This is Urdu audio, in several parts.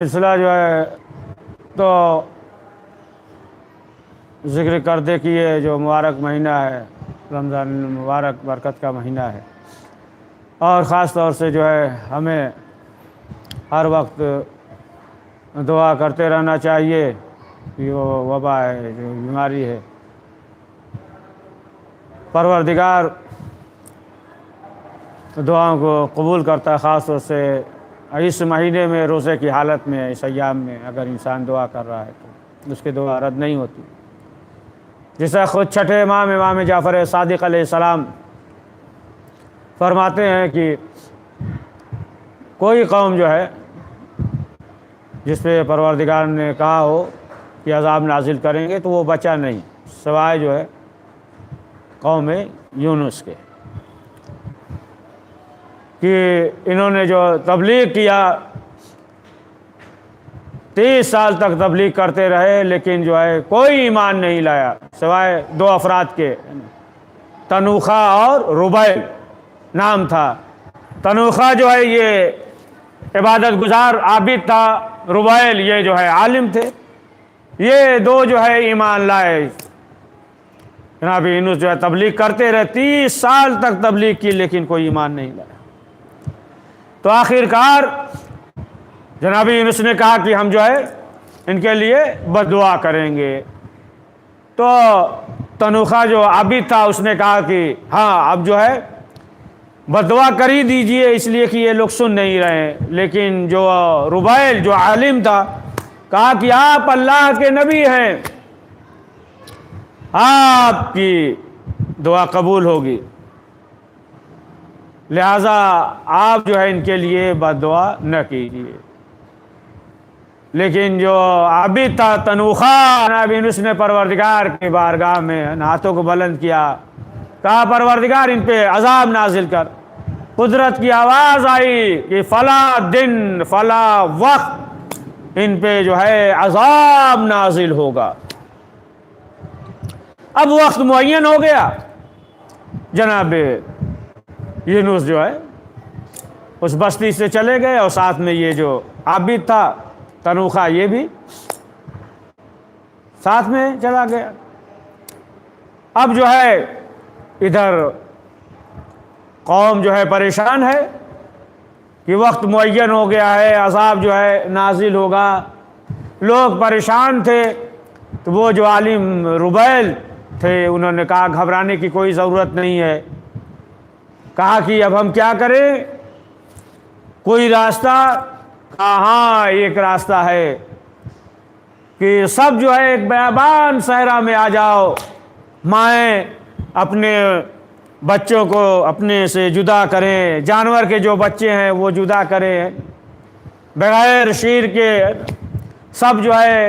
سلسلہ جو ہے تو ذکر کرتے کہ یہ جو مبارک مہینہ ہے رمضان مبارک برکت کا مہینہ ہے، اور خاص طور سے جو ہے ہمیں ہر وقت دعا کرتے رہنا چاہیے کہ وہ وبا ہے جو بیماری ہے پروردگار دعاؤں کو قبول کرتا ہے، خاص طور سے اس مہینے میں روزے کی حالت میں، اس ایام میں اگر انسان دعا کر رہا ہے تو اس کی دعا رد نہیں ہوتی، جیسا خود چھٹے امام جعفر صادق علیہ السلام فرماتے ہیں کہ کوئی قوم جو ہے جس پہ پروردگار نے کہا ہو کہ عذاب نازل کریں گے تو وہ بچا نہیں، سوائے جو ہے قوم یونس کے، کہ انہوں نے جو تبلیغ کیا 30 سال تک تبلیغ کرتے رہے، لیکن جو ہے کوئی ایمان نہیں لایا سوائے 2 افراد کے، تنوخہ اور ربیل نام تھا۔ تنوخہ جو ہے یہ عبادت گزار عابد تھا، ربیل یہ جو ہے عالم تھے، یہ 2 جو ہے ایمان لائے۔ جناب یونس جو ہے تبلیغ کرتے رہے، 30 سال تک تبلیغ کی لیکن کوئی ایمان نہیں لایا، تو آخر کار جناب یونس نے کہا کہ ہم جو ہے ان کے لیے بد دعا کریں گے، تو تنوخہ جو عابد تھا اس نے کہا کہ ہاں اب جو ہے بد دعا کر ہی دیجئے، اس لیے کہ یہ لوگ سن نہیں رہے، لیکن جو ربیل جو عالم تھا کہا کہ آپ اللہ کے نبی ہیں، آپ کی دعا قبول ہوگی، لہذا آپ جو ہے ان کے لیے بد دعا نہ کیجیے۔ لیکن جو عابد تھا تنوخہ، جناب یونس نے پروردگار کی بارگاہ میں ہاتھوں کو بلند کیا، کہا پروردگار ان پہ عذاب نازل کر۔ قدرت کی آواز آئی کہ فلاں دن فلاں وقت ان پہ جو ہے عذاب نازل ہوگا۔ اب وقت معین ہو گیا، جناب یونس جو ہے اس بستی سے چلے گئے، اور ساتھ میں یہ جو عابد تھا تنوخہ یہ بھی ساتھ میں چلا گیا۔ اب جو ہے ادھر قوم جو ہے پریشان ہے کہ وقت معین ہو گیا ہے، عذاب جو ہے نازل ہوگا، لوگ پریشان تھے، تو وہ جو عالم ربیل تھے انہوں نے کہا گھبرانے کی کوئی ضرورت نہیں ہے، کہا کہ اب ہم کیا کریں، کوئی راستہ؟ کہا ہاں ایک راستہ ہے کہ سب جو ہے ایک بیابان صحرا میں آ جاؤ، مائیں اپنے بچوں کو اپنے سے جدا کریں، جانور کے جو بچے ہیں وہ جدا کریں، بغیر شیر کے سب جو ہے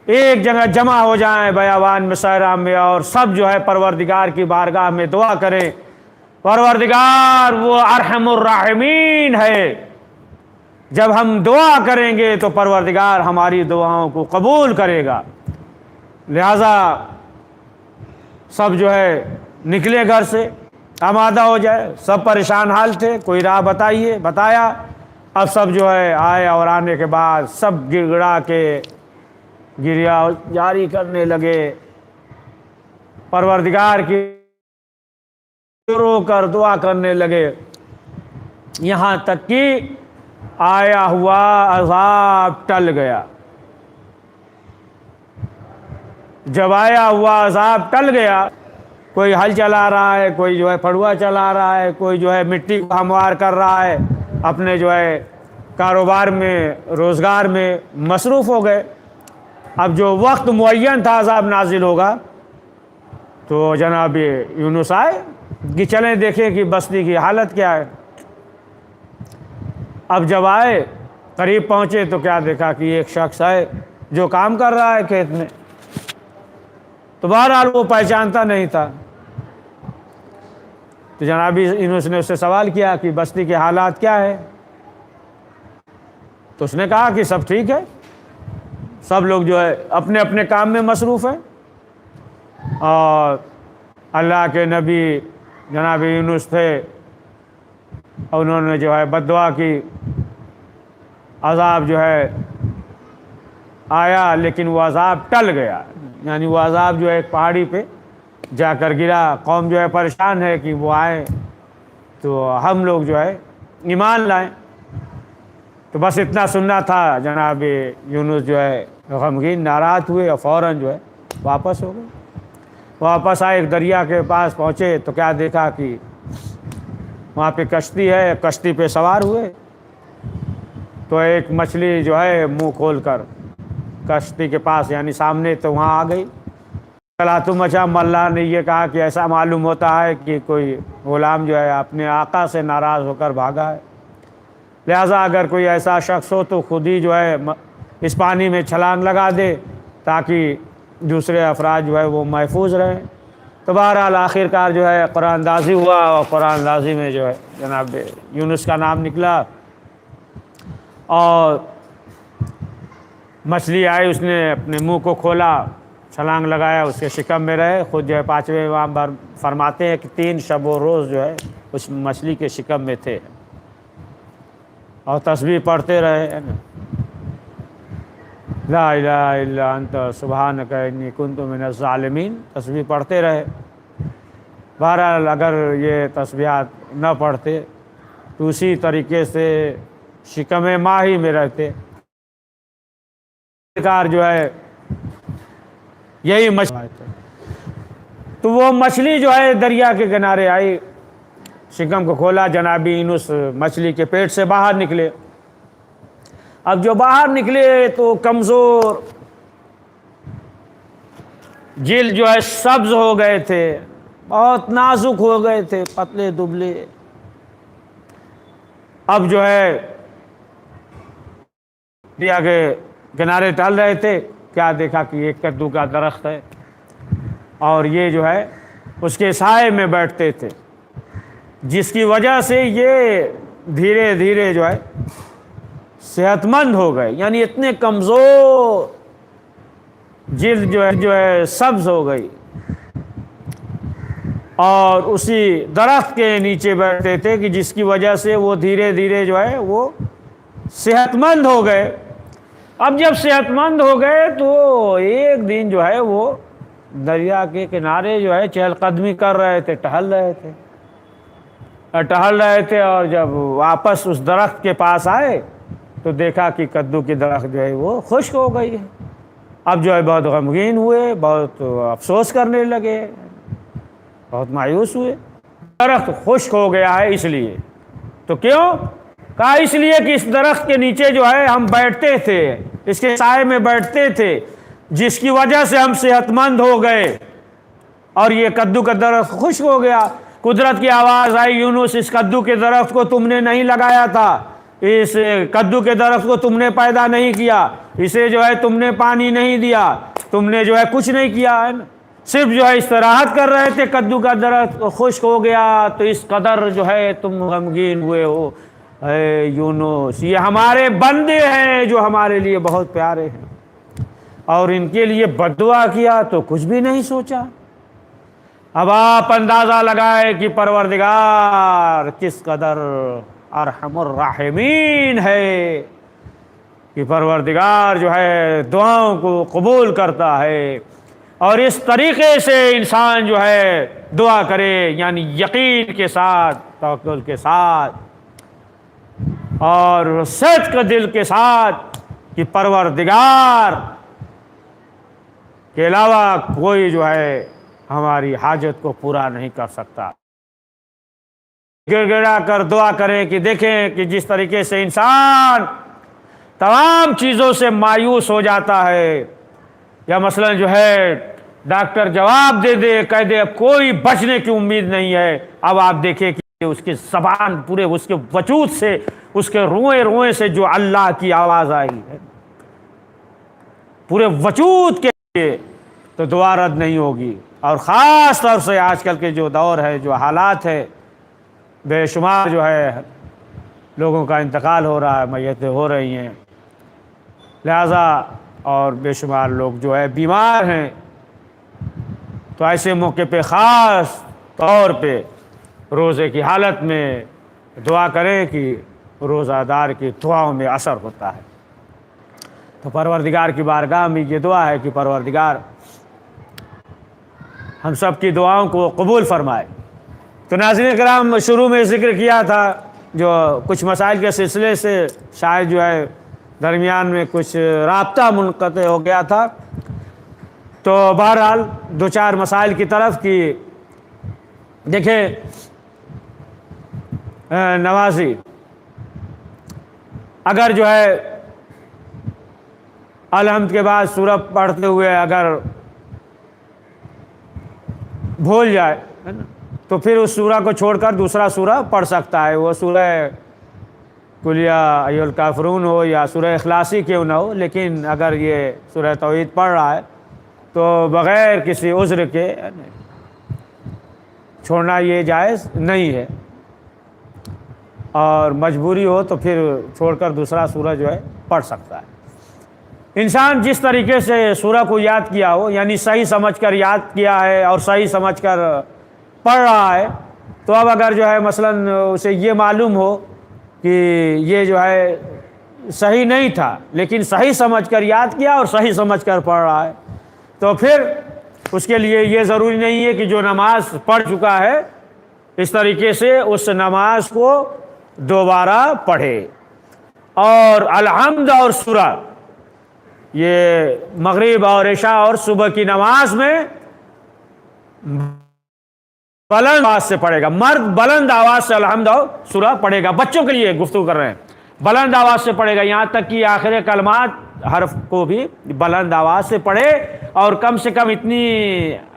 ایک جگہ جمع ہو جائیں بیابان میں صحرا میں، اور سب جو ہے پروردگار کی بارگاہ میں دعا کریں۔ پروردگار وہ ارحم الراحمین ہے، جب ہم دعا کریں گے تو پروردگار ہماری دعاؤں کو قبول کرے گا، لہذا سب جو ہے نکلے گھر سے، آمادہ ہو جائے، سب پریشان حال تھے، کوئی راہ بتائیے، بتایا، اب سب جو ہے آئے، اور آنے کے بعد سب گڑ گڑا کے گریا جاری کرنے لگے، پروردگار کی رو کر دعا کرنے لگے، یہاں تک کہ آیا ہوا عذاب ٹل گیا۔ جب آیا ہوا عذاب ٹل گیا، کوئی ہل چلا رہا ہے، کوئی جو ہے پھڑوا چلا رہا ہے، کوئی جو ہے مٹی کو ہموار کر رہا ہے، اپنے جو ہے کاروبار میں روزگار میں مصروف ہو گئے۔ اب جو وقت معین تھا عذاب نازل ہوگا، تو جناب یونس آئے کہ چلیں دیکھیں کہ بستی کی حالت کیا ہے۔ اب جب آئے قریب پہنچے تو کیا دیکھا کہ ایک شخص ہے جو کام کر رہا ہے کھیت میں، تو بہرحال وہ پہچانتا نہیں تھا، تو جناب یونس نے اس سے سوال کیا کہ بستی کے حالات کیا ہے، تو اس نے کہا کہ سب ٹھیک ہے، سب لوگ جو ہے اپنے اپنے کام میں مصروف ہیں، اور اللہ کے نبی جناب یونس تھے، اور انہوں نے جو ہے بد دعا کی، عذاب جو ہے آیا لیکن وہ عذاب ٹل گیا، یعنی وہ عذاب جو ہے ایک پہاڑی پہ جا کر گرا۔ قوم جو ہے پریشان ہے کہ وہ آئیں تو ہم لوگ جو ہے ایمان لائیں۔ تو بس اتنا سننا تھا، جناب یونس جو ہے غمگین ناراض ہوئے اور فوراً جو ہے واپس ہو گئے۔ واپس آئے، ایک دریا کے پاس پہنچے تو کیا دیکھا کہ وہاں پہ کشتی ہے، کشتی پہ سوار ہوئے تو ایک مچھلی جو ہے منہ کھول کر کشتی کے پاس یعنی سامنے تو وہاں آ گئی۔ تو مچا ملا نے یہ کہا کہ ایسا معلوم ہوتا ہے کہ کوئی غلام جو ہے اپنے آقا سے ناراض ہو کر بھاگا ہے، لہٰذا اگر کوئی ایسا شخص ہو تو خود ہی جو ہے اس پانی میں چھلانگ لگا دے تاکہ دوسرے افراد جو ہے وہ محفوظ رہیں۔ تو بہرحال آخر کار جو ہے قرآن اندازی ہوا اور قرآن اندازی میں جو ہے جناب یونس کا نام نکلا اور مچھلی آئی، اس نے اپنے منہ کو کھولا، چھلانگ لگایا، اس کے شکم میں رہے۔ خود جو ہے 5ویں امام فرماتے ہیں کہ 3 شب و روز جو ہے اس مچھلی کے شکم میں تھے اور تسبیح پڑھتے رہے، لا الہ الا انت سبحانک انی کنت من الظالمین، تسبیح پڑھتے رہے۔ بہرحال اگر یہ تسبیحات نہ پڑھتے تو اسی طریقے سے شکم ماہی میں رہتے۔ کار جو ہے یہی مچھلی، تو وہ مچھلی جو ہے دریا کے کنارے آئی، شکم کو کھولا، جناب یونس مچھلی کے پیٹ سے باہر نکلے۔ اب جو باہر نکلے تو کمزور، جلد جو ہے سبز ہو گئے تھے، بہت نازک ہو گئے تھے، پتلے دبلے۔ اب جو ہے دریا کے کنارے ٹہل رہے تھے، کیا دیکھا کہ ایک کدو کا درخت ہے اور یہ جو ہے اس کے سائے میں بیٹھتے تھے، جس کی وجہ سے یہ دھیرے دھیرے جو ہے صحت مند ہو گئے، یعنی اتنے کمزور، جلد جو ہے سبز ہو گئی، اور اسی درخت کے نیچے بیٹھتے تھے کہ جس کی وجہ سے وہ دھیرے دھیرے جو ہے وہ صحت مند ہو گئے۔ اب جب صحت مند ہو گئے تو ایک دن جو ہے وہ دریا کے کنارے جو ہے چہل قدمی کر رہے تھے، ٹہل رہے تھے اور جب واپس اس درخت کے پاس آئے تو دیکھا کہ کدو کی درخت جو ہے وہ خشک ہو گئی ہے۔ اب جو ہے بہت غمگین ہوئے، بہت افسوس کرنے لگے، بہت مایوس ہوئے۔ درخت خشک ہو گیا ہے اس لیے، تو کیوں؟ کہا اس لیے کہ اس درخت کے نیچے جو ہے ہم بیٹھتے تھے، اس کے سائے میں بیٹھتے تھے، جس کی وجہ سے ہم صحت مند ہو گئے، اور یہ کدو کا درخت خشک ہو گیا۔ قدرت کی آواز آئی، یونس اس کدو کے درخت کو تم نے نہیں لگایا تھا، اس کدو کے درخت کو تم نے پیدا نہیں کیا، اسے جو ہے تم نے پانی نہیں دیا، تم نے جو ہے کچھ نہیں کیا ہے نا، صرف جو ہے استراحت کر رہے تھے، کدو کا درخت خشک ہو گیا تو اس قدر جو ہے تم غمگین ہوئے ہو۔ اے یونس، یہ ہمارے بندے ہیں جو ہمارے لیے بہت پیارے ہیں، اور ان کے لیے بد دعا کیا تو کچھ بھی نہیں سوچا۔ اب آپ اندازہ لگائے کہ پروردگار کس قدر ارحم الراحمین ہے، کہ پروردگار جو ہے دعاؤں کو قبول کرتا ہے، اور اس طریقے سے انسان جو ہے دعا کرے، یعنی یقین کے ساتھ، توکل کے ساتھ اور صدق دل کے ساتھ کہ پروردگار کے علاوہ کوئی جو ہے ہماری حاجت کو پورا نہیں کر سکتا۔ گڑ گڑا کر دعا کریں کہ دیکھیں کہ جس طریقے سے انسان تمام چیزوں سے مایوس ہو جاتا ہے، یا مثلا جو ہے ڈاکٹر جواب دے دے، کہہ دے اب کوئی بچنے کی امید نہیں ہے، اب آپ دیکھیں کہ اس کی زبان پورے اس کے وجود سے، اس کے روئیں روئیں سے جو اللہ کی آواز آئی ہے پورے وجود کے لیے، تو دعا رد نہیں ہوگی۔ اور خاص طور سے آج کل کے جو دور ہے، جو حالات ہے، بے شمار جو ہے لوگوں کا انتقال ہو رہا ہے، میتیں ہو رہی ہیں، لہذا اور بے شمار لوگ جو ہے بیمار ہیں، تو ایسے موقع پہ خاص طور پہ روزے کی حالت میں دعا کریں کہ روزہ دار کی دعاؤں میں اثر ہوتا ہے۔ تو پروردگار کی بارگاہ میں یہ دعا ہے کہ پروردگار ہم سب کی دعاؤں کو قبول فرمائے۔ تو ناظرین کرام، شروع میں ذکر کیا تھا جو کچھ مسائل کے سلسلے سے شاید جو ہے درمیان میں کچھ رابطہ منقطع ہو گیا تھا، تو بہرحال دو چار مسائل کی طرف کی دیکھیں، نمازی اگر جو ہے الحمد کے بعد سورہ پڑھتے ہوئے اگر بھول جائے تو پھر اس سورہ کو چھوڑ کر دوسرا سورہ پڑھ سکتا ہے، وہ سورہ قل یا ایھا الکافرون ہو یا سورہ اخلاصی کیوں نہ ہو، لیکن اگر یہ سورہ توحید پڑھ رہا ہے تو بغیر کسی عذر کے چھوڑنا یہ جائز نہیں ہے، اور مجبوری ہو تو پھر چھوڑ کر دوسرا سورہ جو ہے پڑھ سکتا ہے۔ انسان جس طریقے سے سورہ کو یاد کیا ہو، یعنی صحیح سمجھ کر یاد کیا ہے اور صحیح سمجھ کر پڑھ رہا ہے، تو اب اگر جو ہے مثلاً اسے یہ معلوم ہو کہ یہ جو ہے صحیح نہیں تھا لیکن صحیح سمجھ کر یاد کیا اور صحیح سمجھ کر پڑھ رہا ہے، تو پھر اس کے لیے یہ ضروری نہیں ہے کہ جو نماز پڑھ چکا ہے اس طریقے سے اس نماز کو دوبارہ پڑھے۔ اور الحمد اور سورہ یہ مغرب اور عشاء اور صبح کی نماز میں بلند آواز سے پڑھے گا، مرد بلند آواز سے الحمد اور سورہ پڑھے گا۔ بچوں کے لیے گفتگو کر رہے ہیں، بلند آواز سے پڑھے گا، یہاں تک کہ آخر کلمات حرف کو بھی بلند آواز سے پڑھے، اور کم سے کم اتنی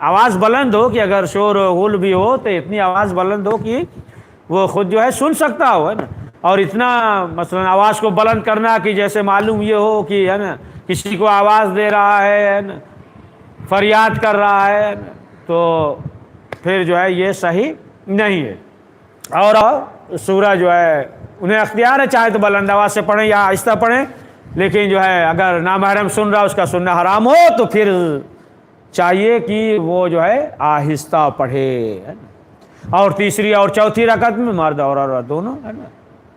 آواز بلند ہو کہ اگر شور و غل بھی ہو تو اتنی آواز بلند ہو کہ وہ خود جو ہے سن سکتا ہو، ہے نا۔ اور اتنا مثلا آواز کو بلند کرنا کہ جیسے معلوم یہ ہو کہ ہے نا کسی کو آواز دے رہا ہے نا، فریاد کر رہا ہے نا، تو پھر جو ہے یہ صحیح نہیں ہے۔ اور سورہ جو ہے انہیں اختیار ہے، چاہے تو بلند آواز سے پڑھیں یا آہستہ پڑھیں، لیکن جو ہے اگر نامحرم سن رہا اس کا سننا حرام ہو تو پھر چاہیے کہ وہ جو ہے آہستہ پڑھے، ہے نا۔ اور تیسری اور چوتھی رکعت میں مرد اور عورت دونوں، ہے نا،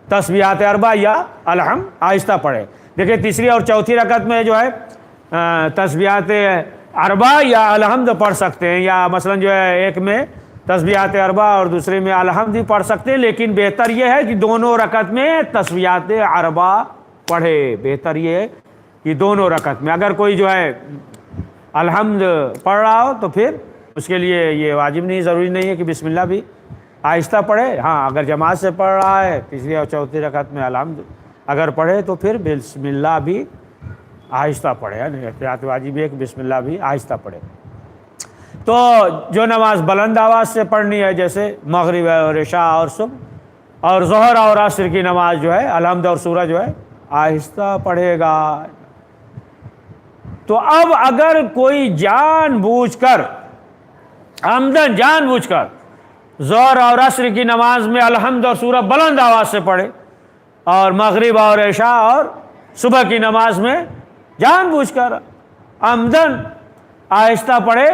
تسبیحات اربع یا الحمد آہستہ پڑھے۔ دیکھیں تیسری اور چوتھی رکعت میں جو ہے تسبیحات اربع یا الحمد پڑھ سکتے ہیں، یا مثلا جو ہے ایک میں تسبیحات اربع اور دوسرے میں الحمد بھی پڑھ سکتے ہیں، لیکن بہتر یہ ہے کہ دونوں رکعت میں تسبیحات اربع پڑھے۔ بہتر یہ ہے کہ دونوں رکعت میں اگر کوئی جو ہے الحمد پڑھ رہا ہو تو پھر اس کے لیے یہ واجب نہیں، ضروری نہیں ہے کہ بسم اللہ بھی آہستہ پڑھے۔ ہاں اگر جماعت سے پڑھ رہا ہے تیسری اور چوتھی رکعت میں الحمد اگر پڑھے تو پھر بسم اللہ بھی آہستہ پڑھے، یعنی احتیاط واجب ہے کہ بسم اللہ بھی آہستہ پڑھے۔ تو جو نماز بلند آواز سے پڑھنی ہے جیسے مغرب اور عشاء اور صبح اور ظہر اور عصر کی نماز جو ہے الحمد اور سورہ جو ہے آہستہ پڑھے گا۔ تو اب اگر کوئی جان بوجھ کر عمدن جان بوجھ کر ظہر اور عصر کی نماز میں الحمد اور سورہ بلند آواز سے پڑھے، اور مغرب اور عشاء اور صبح کی نماز میں جان بوجھ کر عمدن آہستہ پڑھے،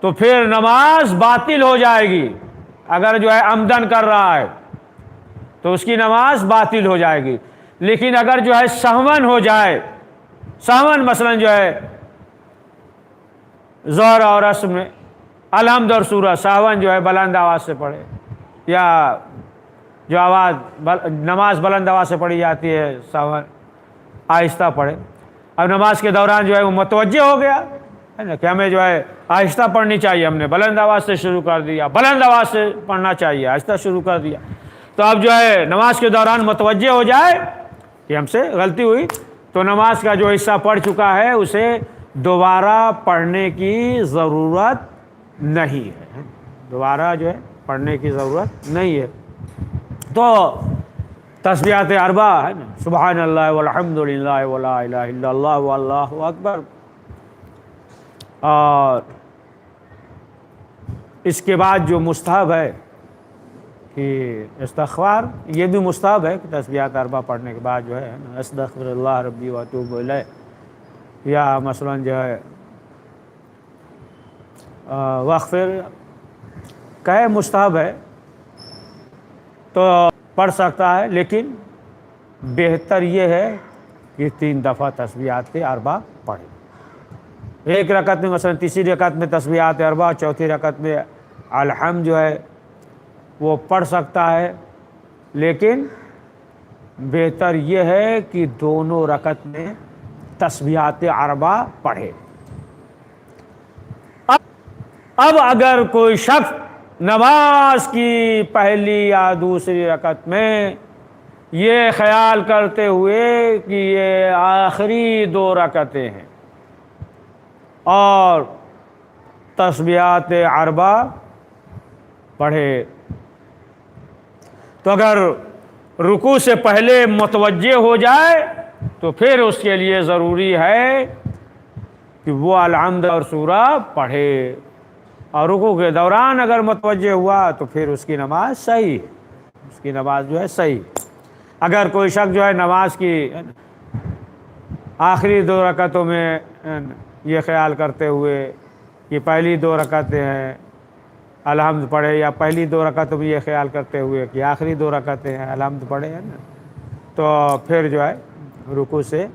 تو پھر نماز باطل ہو جائے گی۔ اگر جو ہے عمدن کر رہا ہے تو اس کی نماز باطل ہو جائے گی، لیکن اگر جو ہے سہون ہو جائے، سہون مثلا جو ہے ظہر اور عصر میں الحمد اور سورہ سہون جو ہے بلند آواز سے پڑھے، یا جو نماز بلند آواز سے پڑھی جاتی ہے سہون آہستہ پڑھے۔ اب نماز کے دوران جو ہے وہ متوجہ ہو گیا ہے نا کہ ہمیں جو ہے آہستہ پڑھنی چاہیے، ہم نے بلند آواز سے شروع کر دیا، بلند آواز سے پڑھنا چاہیے، آہستہ شروع کر دیا، تو اب جو ہے نماز کے دوران متوجہ ہو جائے کہ ہم سے غلطی ہوئی، تو نماز کا جو حصہ پڑھ چکا ہے اسے دوبارہ پڑھنے کی ضرورت نہیں ہے، دوبارہ جو ہے پڑھنے کی ضرورت نہیں ہے۔ تو تسبیحات اربع ہے نا، سبحان اللہ والحمد للہ ولا الہ الا اللہ واللہ اکبر، اور اس کے بعد جو مستحب ہے کہ استغفار، یہ بھی مستحب ہے کہ تسبیحات اربع پڑھنے کے بعد جو ہے استغفر اللہ ربی واتوب الیہ، یا مثلا جو ہے واغفر کہے مستحب ہے تو پڑھ سکتا ہے، لیکن بہتر یہ ہے کہ 3 دفعہ تسبیحات اربع پڑھے. ایک رکعت میں مثلا تیسری رکعت میں تسبیحات اربع، چوتھی رکعت میں الحمد جو ہے وہ پڑھ سکتا ہے، لیکن بہتر یہ ہے کہ دونوں رکعت میں تسبیحات اربع پڑھے. اب اگر کوئی شخص نماز کی پہلی یا دوسری رکعت میں یہ خیال کرتے ہوئے کہ یہ آخری 2 رکعتیں ہیں اور تسبیحات اربع پڑھے، تو اگر رکوع سے پہلے متوجہ ہو جائے تو پھر اس کے لیے ضروری ہے کہ وہ الحمد اور سورہ پڑھے، اور رکوع کے دوران اگر متوجہ ہوا تو پھر اس کی نماز صحیح ہے، اس کی نماز جو ہے صحیح. اگر کوئی شخص جو ہے نماز کی آخری 2 رکعتوں میں یہ خیال کرتے ہوئے کہ پہلی 2 رکعتیں ہیں الحمد پڑھے، یا پہلی 2 رکعتوں میں یہ خیال کرتے ہوئے کہ آخری 2 رکعتیں ہیں الحمد پڑھے، ہے نا، تو پھر جو ہے رکوع سے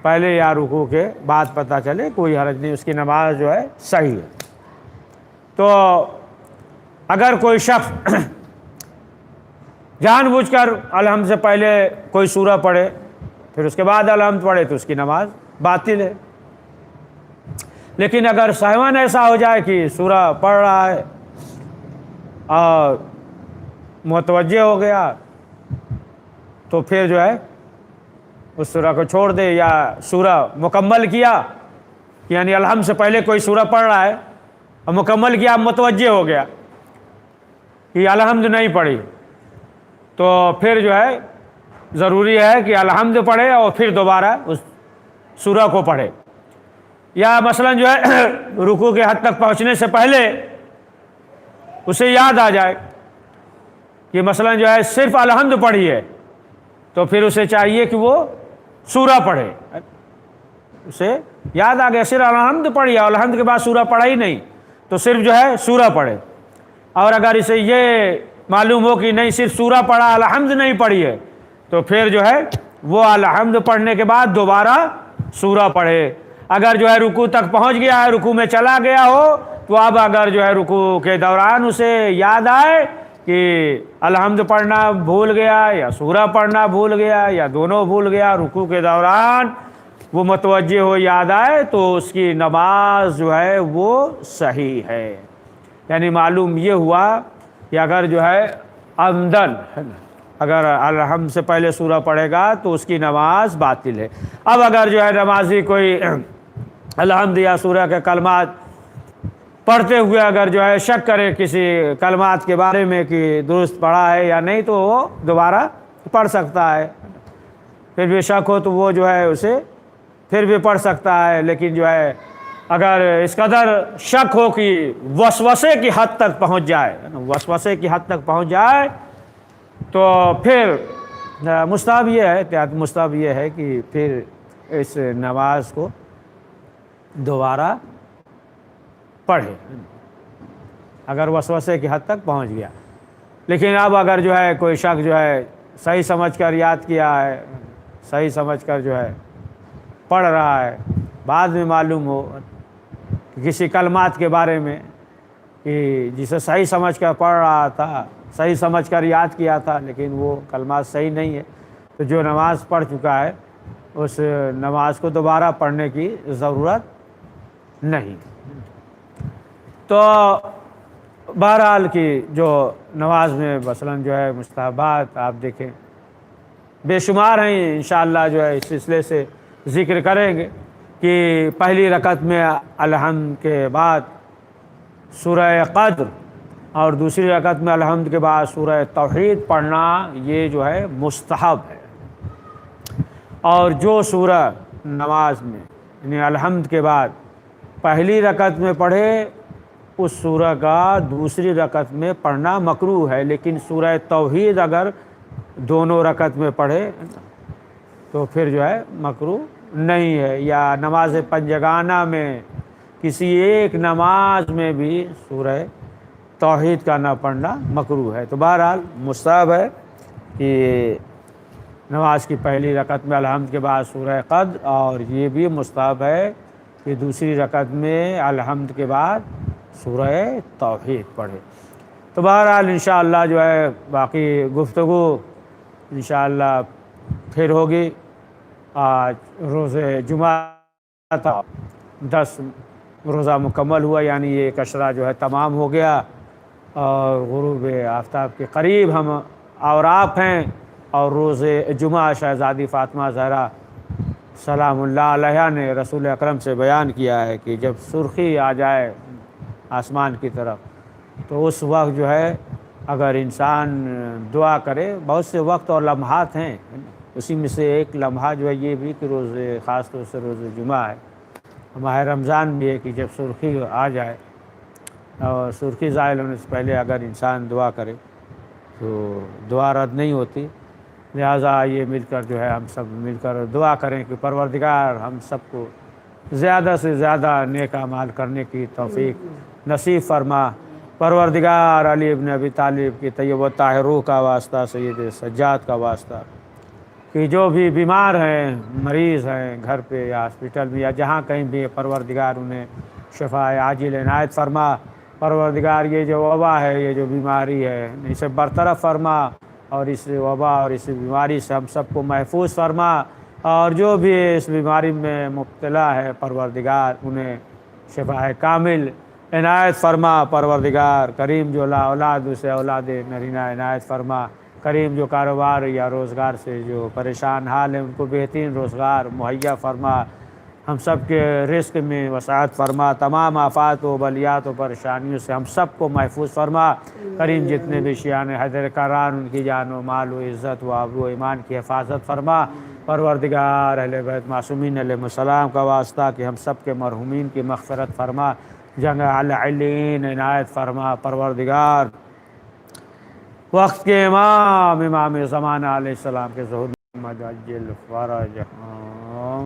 پہلے یا رکوع کے بعد پتہ چلے کوئی حرج نہیں، اس کی نماز جو ہے صحیح ہے. تو اگر کوئی شخص جان بوجھ کر الحمد سے پہلے کوئی سورہ پڑھے پھر اس کے بعد الحمد پڑھے تو اس کی نماز باطل ہے. لیکن اگر سہواً ایسا ہو جائے کہ سورہ پڑھ رہا ہے اور متوجہ ہو گیا تو پھر جو ہے اس سورہ کو چھوڑ دے، یا سورہ مکمل کیا، یعنی الحمد سے پہلے کوئی سورہ پڑھ رہا ہے اور مکمل کیا، متوجہ ہو گیا کہ الحمد نہیں پڑھی، تو پھر جو ہے ضروری ہے کہ الحمد پڑھے اور پھر دوبارہ اس سورہ کو پڑھے. یا مثلا جو ہے رکوع کے حد تک پہنچنے سے پہلے اسے یاد آ جائے کہ مثلا جو ہے صرف الحمد پڑھی ہے، تو پھر اسے چاہیے کہ وہ سورہ پڑھے. اسے یاد آ گیا صرف الحمد پڑھی اور الحمد کے بعد سورہ پڑھا ہی نہیں، تو صرف جو ہے سورہ پڑھے. اور اگر اسے یہ معلوم ہو کہ نہیں صرف سورہ پڑھا الحمد نہیں پڑھی ہے، تو پھر جو ہے وہ الحمد پڑھنے کے بعد دوبارہ سورہ پڑھے. اگر جو ہے رکوع تک پہنچ گیا ہے، رکوع میں چلا گیا ہو، تو اب اگر جو ہے رکوع کے دوران اسے یاد آئے کہ الحمد پڑھنا بھول گیا یا سورہ پڑھنا بھول گیا یا دونوں بھول گیا، رکوع کے دوران وہ متوجہ ہو یاد آئے، تو اس کی نماز جو ہے وہ صحیح ہے. یعنی معلوم یہ ہوا کہ اگر جو ہے عمدن اگر الحمد سے پہلے سورہ پڑھے گا تو اس کی نماز باطل ہے. اب اگر جو ہے نمازی کوئی الحمد یا سورہ کے کلمات پڑھتے ہوئے اگر جو ہے شک کرے کسی کلمات کے بارے میں کہ درست پڑھا ہے یا نہیں، تو وہ دوبارہ پڑھ سکتا ہے. پھر بھی شک ہو تو وہ جو ہے اسے پھر بھی پڑھ سکتا ہے. لیکن جو ہے اگر اس قدر شک ہو کہ وسوسے کی حد تک پہنچ جائے، وسوسے کی حد تک پہنچ جائے، تو پھر مستحب یہ ہے، احتیاط مستحب یہ ہے کہ پھر اس نماز کو دوبارہ پڑھے اگر وسوسے کی حد تک پہنچ گیا. لیکن اب اگر جو ہے کوئی شخص جو ہے صحیح سمجھ کر یاد کیا ہے، صحیح سمجھ کر جو ہے پڑھ رہا ہے، بعد میں معلوم ہو کسی کلمات کے بارے میں کہ جسے صحیح سمجھ کر پڑھ رہا تھا، صحیح سمجھ کر یاد کیا تھا، لیکن وہ کلمات صحیح نہیں ہے، تو جو نماز پڑھ چکا ہے اس نماز کو دوبارہ پڑھنے کی ضرورت نہیں. تو بہرحال کی جو نماز میں مثلاً جو ہے مستحبات آپ دیکھیں بے شمار ہیں، انشاءاللہ جو ہے اس سلسلے سے ذکر کریں گے کہ پہلی رکعت میں الحمد کے بعد سورہ قدر اور دوسری رکعت میں الحمد کے بعد سورہ توحید پڑھنا یہ جو ہے مستحب ہے. اور جو سورہ نماز میں یعنی الحمد کے بعد پہلی رکعت میں پڑھے اس سورہ کا دوسری رکعت میں پڑھنا مکروہ ہے. لیکن سورہ توحید اگر دونوں رکعت میں پڑھے تو پھر جو ہے مکروہ نہیں ہے. یا نماز پنجگانہ میں کسی ایک نماز میں بھی سورہ توحید کا نہ پڑھنا مکروہ ہے. تو بہرحال مستحب ہے کہ نماز کی پہلی رکعت میں الحمد کے بعد سورہ قد، اور یہ بھی مستحب ہے کہ دوسری رکعت میں الحمد کے بعد سورہ توحید پڑھے۔ تو بہرحال انشاءاللہ جو ہے باقی گفتگو انشاءاللہ پھر ہوگی۔ آج روز جمعہ تھا، 10 روزہ مکمل ہوا، یعنی یہ ایک عشرہ جو ہے تمام ہو گیا، اور غروب آفتاب کے قریب ہم اور آپ ہیں، اور روز جمعہ شہزادی فاطمہ زہرا سلام اللہ علیہا نے رسول اکرم سے بیان کیا ہے کہ جب سرخی آ جائے آسمان کی طرف تو اس وقت جو ہے اگر انسان دعا کرے، بہت سے وقت اور لمحات ہیں، اسی میں سے ایک لمحہ جو ہے یہ بھی کہ روز خاص طور سے روز جمعہ ہے، ماہ رمضان بھی ہے کہ جب سرخی آ جائے اور سرخی زائل ہونے سے پہلے اگر انسان دعا کرے تو دعا رد نہیں ہوتی۔ لہٰذا یہ مل کر جو ہے ہم سب مل کر دعا کریں کہ پروردگار ہم سب کو زیادہ سے زیادہ نیک اعمال کرنے کی توفیق نصیب فرما۔ پروردگار علی ابن ابی طالب کی طیب و طاہر روح کا واسطہ، سید سجاد کا واسطہ، کہ جو بھی بیمار ہیں، مریض ہیں، گھر پہ یا ہاسپٹل میں یا جہاں کہیں بھی، پروردگار انہیں شفاء عاجل عنایت فرما۔ پروردگار یہ جو وبا ہے، یہ جو بیماری ہے، اسے برطرف فرما، اور اس وبا اور اس بیماری سے ہم سب کو محفوظ فرما، اور جو بھی اس بیماری میں مبتلا ہے پروردگار انہیں شفاء کامل عنایت فرما۔ پروردگار کریم جو لا اولاد اسے اولاد نرینہ عنایت فرما۔ کریم جو کاروبار یا روزگار سے جو پریشان حال ہیں ان کو بہترین روزگار مہیا فرما۔ ہم سب کے رزق میں وسعت فرما، تمام آفات و بلیات و پریشانیوں سے ہم سب کو محفوظ فرما۔ کریم جتنے بھی شیعان حیدر کران ان کی جان و مال و عزت و آبرو و ایمان کی حفاظت فرما۔ پروردگار اہل بیت معصومین علیہ السلام کا واسطہ کہ ہم سب کے مرحومین کی مغفرت فرما، جنگ علین عنایت فرما۔ پروردگار وقت کے امام زمانہ علیہ السلام کے ظہور محمد عجل فرج